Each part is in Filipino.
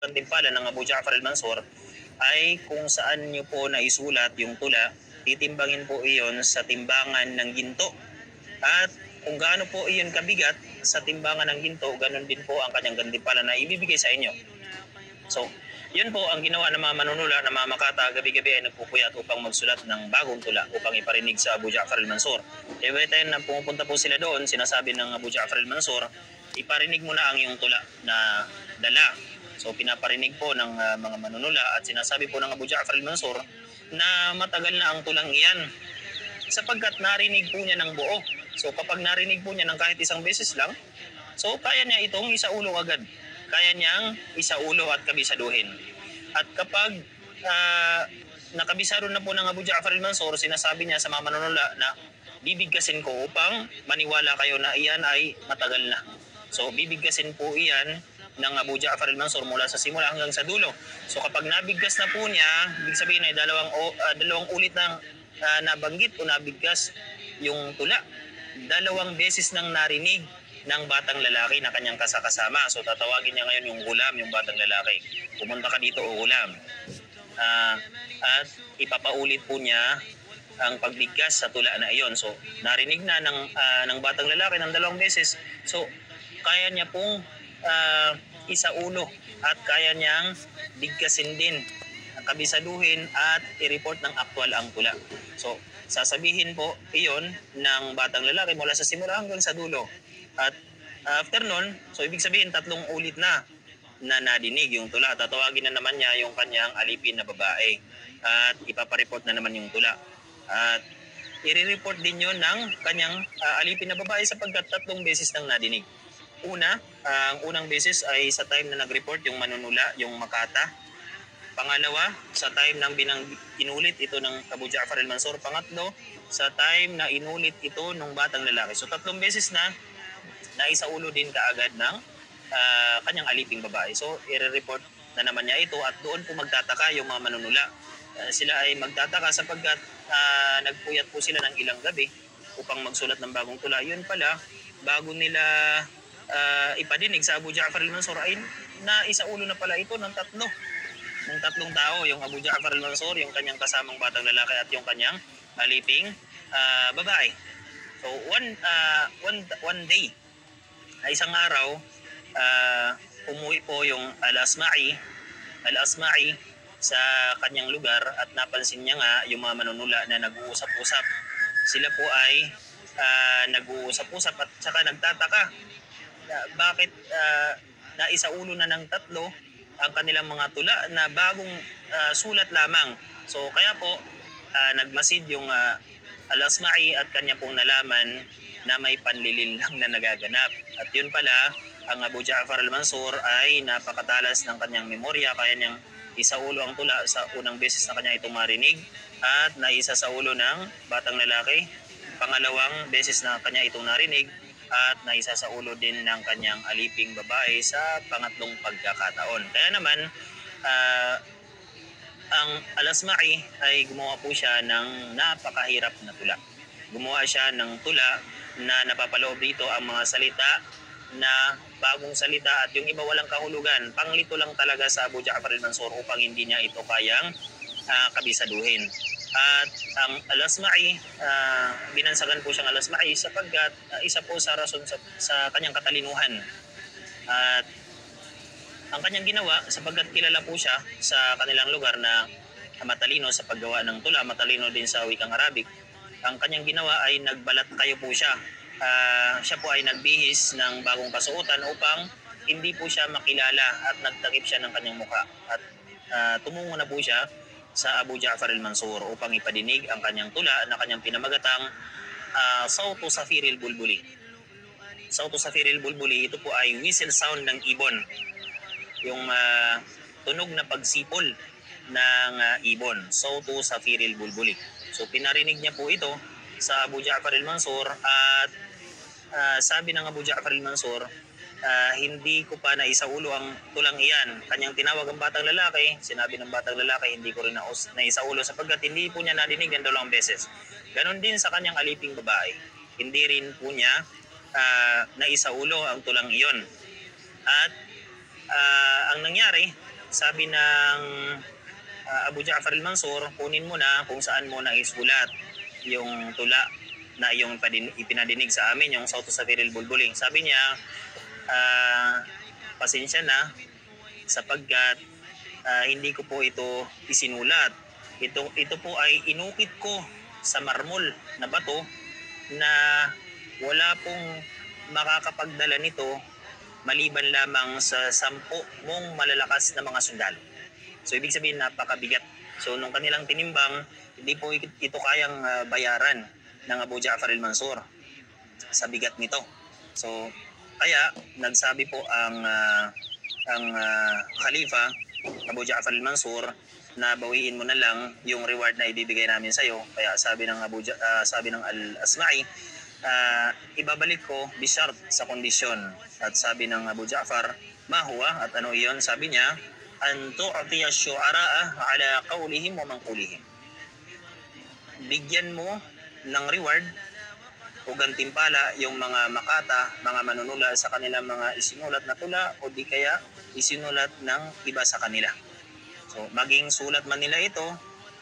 gantimpala ng Abu Ja'far al-Mansur ay kung saan nyo po naisulat yung tula, titimbangin po iyon sa timbangan ng ginto. At kung gaano po iyon kabigat sa timbangan ng ginto, ganun din po ang kanyang gantimpala na ibibigay sa inyo. So, yun po ang ginawa ng mga manunula na mga Makata, gabi-gabi ay nagpupuyat upang magsulat ng bagong tula upang iparinig sa Abu Ja'far al-Mansur. Every time na pumupunta po sila doon, sinasabi ng Abu Ja'far al-Mansur, iparinig mo na ang iyong tula na dala. So pinaparinig po ng mga manunula at sinasabi po ng Abu Ja'far al-Mansur na matagal na ang tulang iyan sapagkat narinig po niya ng buo. So kapag narinig po niya ng kahit isang beses lang, so kaya niya itong isaulo agad. Kaya niyang isaulo at kabisaduhin. At kapag nakabisado na po ng Abu Ja'far al-Mansur, sinasabi niya sa mga manunula na bibigkasin ko upang maniwala kayo na iyan ay matagal na. So bibigkasin po iyan ng Abu Ja'far al-Mansur mula sa simula hanggang sa dulo. So kapag nabigkas na po niya, ibig sabihin ay dalawang ulit ng nabanggit o nabigkas yung tula. Dalawang beses nang narinig ng batang lalaki na kanyang kasakasama. So tatawagin niya ngayon yung gulam, yung batang lalaki. Pumunta ka dito o gulam. At ipapaulit po niya ang pagbigkas sa tula na iyon. So narinig na ng batang lalaki ng dalawang beses. So kaya niya pong isaulo at kaya niyang bigkasin din, kabisaduhin at i-report ng aktwal ang tula. So sasabihin po iyon ng batang lalaki mula sa simula hanggang sa dulo. At after nun, so ibig sabihin 3 ulit na nadinig yung tula. Tatawagin na naman niya yung kanyang alipin na babae at ipapareport na naman yung tula. At i-report din yun ng kanyang alipin na babae sapagkat 3 beses nang nadinig. Ang unang beses ay sa time na nag-report yung manunula, yung Makata. Pangalawa, sa time ng inulit ito ng Abu Ja'far al-Mansur. Pangatlo, sa time na inulit ito ng batang lalaki. So 3 beses na naisaulo din kaagad ng kanyang aliping babae. So i-report na naman niya ito at doon po magtataka yung mga manunula. Sila ay magtataka sapagkat nagpuyat po sila ng ilang gabi upang magsulat ng bagong tula. Yun pala, bago nila ipadinig sa Abu Ja'far al-Mansur ay naisaulo na pala ito ng 3 tao, yung Abu Ja'far al-Mansur, yung kanyang kasamang batang lalaki at yung kanyang aliping babae. So one day, isang araw, umuwi po yung al-Asma'i sa kanyang lugar at napansin niya nga yung mga manunula na nag-uusap-usap. Sila po ay nag-uusap-usap at saka nagtataka bakit naisaulo na ng 3 ang kanilang mga tula na bagong sulat lamang. So kaya po nagmasid yung al-Asma'i at kanya pong nalaman na may panlilin lang na nagaganap. At yun pala, ang Abu Ja'far al-Mansur ay napakatalas ng kanyang memorya, kaya niyang isaulo ang tula sa unang beses na kanya itong marinig at naisasaulo ng batang lalaki. Pangalawang beses na kanya itong narinig at naisasaulo din ng kanyang aliping babae sa pangatlong pagkakataon. Kaya naman, ang al-Asma'i ay gumawa po siya ng napakahirap na tula. Gumawa siya ng tula na napapaloob dito ang mga salita na bagong salita at yung iba walang kahulugan. Panglito lang talaga sa Abu Ja'far al-Mansur upang hindi niya ito kayang kabisaduhin. At ang al-Asma'i, binansagan po siyang al-Asma'i sapagkat isa po sa rason sa kanyang katalinuhan. At ang kanyang ginawa, sapagkat kilala po siya sa kanilang lugar na matalino sa paggawa ng tula, matalino din sa wikang Arabic, ang kanyang ginawa ay nagbalat kayo po siya. Siya po ay nagbihis ng bagong kasuotan upang hindi po siya makilala at nagtakip siya ng kanyang mukha. At tumungo na po siya sa Abu Ja'far al-Mansur upang ipadinig ang kanyang tula na kanyang pinamagatang Sautu Safiril Bulbuli. Sautu Safiril Bulbuli, ito po ay whistle sound ng ibon. Yung tunog na pagsipol ng ibon. Sautu Safiril Bulbuli. So pinarinig niya po ito sa Abu Ja'far al-Mansur at sabi ng Abu Ja'far al-Mansur, hindi ko pa naisaulo ang tulang iyan. Kanyang tinawag ang batang lalaki, sinabi ng batang lalaki, hindi ko rin naisaulo sapagkat hindi po niya nadinig ng 2 beses. Ganon din sa kanyang aliping babae. Hindi rin po niya naisaulo ang tulang iyon. At ang nangyari, sabi ng Abu Ja'far al-Mansur, kunin mo na kung saan mo naisulat yung tula na yung ipinadinig sa amin, yung Sautu Safir al-Bulbuli. Sabi niya, pasensya na sapagkat hindi ko po ito isinulat. Ito po ay inukit ko sa marmol na bato na wala pong makakapagdala nito maliban lamang sa 10 mong malalakas na mga sundalo. So ibig sabihin napakabigat. So nung kanilang tinimbang, hindi po ito kayang bayaran ng Abu Ja'far al-Mansur sa bigat nito. So kaya nagsabi po ang Khalifa Abu Ja'far al-Mansur na bawiin mo na lang yung reward na ibibigay namin sa iyo. Kaya sabi ng sabi ng Al-Asma'i, ibabalik ko bishart sa kondisyon. At sabi ng Abu Ja'far, ma huwa, at ano iyon? Sabi niya, an tu'tiya syu'ara'a ala qawlihim wa manqulihim. Bigyan mo ng reward o gantimpala yung mga makata, mga manunula sa kanilang mga isinulat na tula o di kaya isinulat ng iba sa kanila. So maging sulat man nila ito,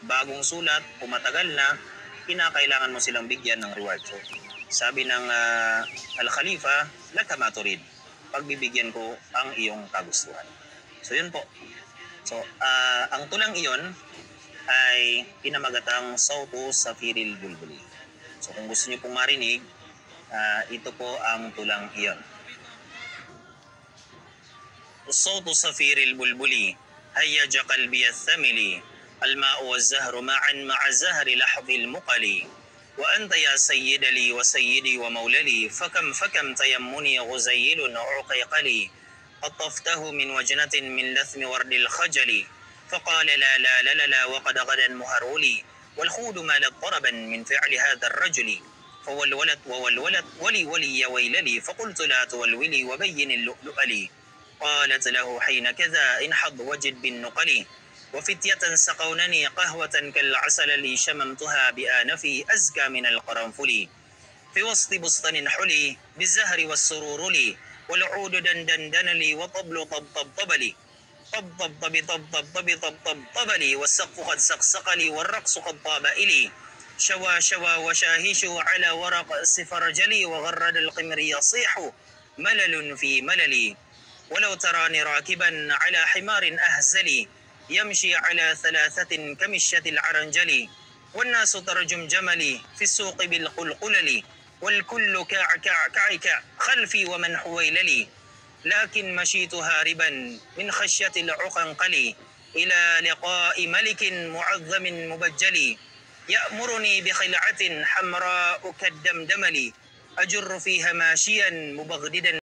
bagong sulat, pumatagal na, kinakailangan mo silang bigyan ng reward. So sabi ng Al-Khalifa, laka ma turid, pagbibigyan ko ang iyong kagustuhan. So yun po. So ang tulang iyon ay pinamagatang Sautu Safir al-Bulbuli. So kung gusto niyo pong marinig, ito po ang tulang iyon. Sautu Safir al-Bulbuli, hayyaja qalbi al-thamili, al-ma'u wal-zahru ma'an ma'a zahri lahzi al-muqali. وأنت يا سيد لي وسيدي وموللي فكم تيمني غزيل عقيقلي قطفته من وجنة من لثم ورد الخجل فقال لا لا لا لا, لا وقد غدا مهرولي والخود مالت طربا من فعل هذا الرجل فولولت وولولت ولي ولي يا ويللي فقلت لا تولولي وبين اللؤلؤ لي قالت له حين كذا انحض وجد بالنقل وفتية سقونني قهوة كالعسل لي شممتها بآنفي أزكى من القرنفل في وسط بسطن حلي بالزهر والسرور لي والعود دندن لي وطبل طب لي طب لي والسقف قد سقسق لي والرقص قد طاب إلي شوى وشاهش على ورق سفرجلي وغرد القمر يصيح ملل في مللي ولو تراني راكبا على حمار أهزلي يمشي على 3 كمشة العرنجل والناس ترجم جملي في السوق بالقلقلل والكل كعك خلفي ومن حويللي لكن مشيت هاربا من خشية العقنقل إلى لقاء ملك معظم مبجل يأمرني بخلعة حمراء كالدمدمل أجر فيها ماشيا مبغددا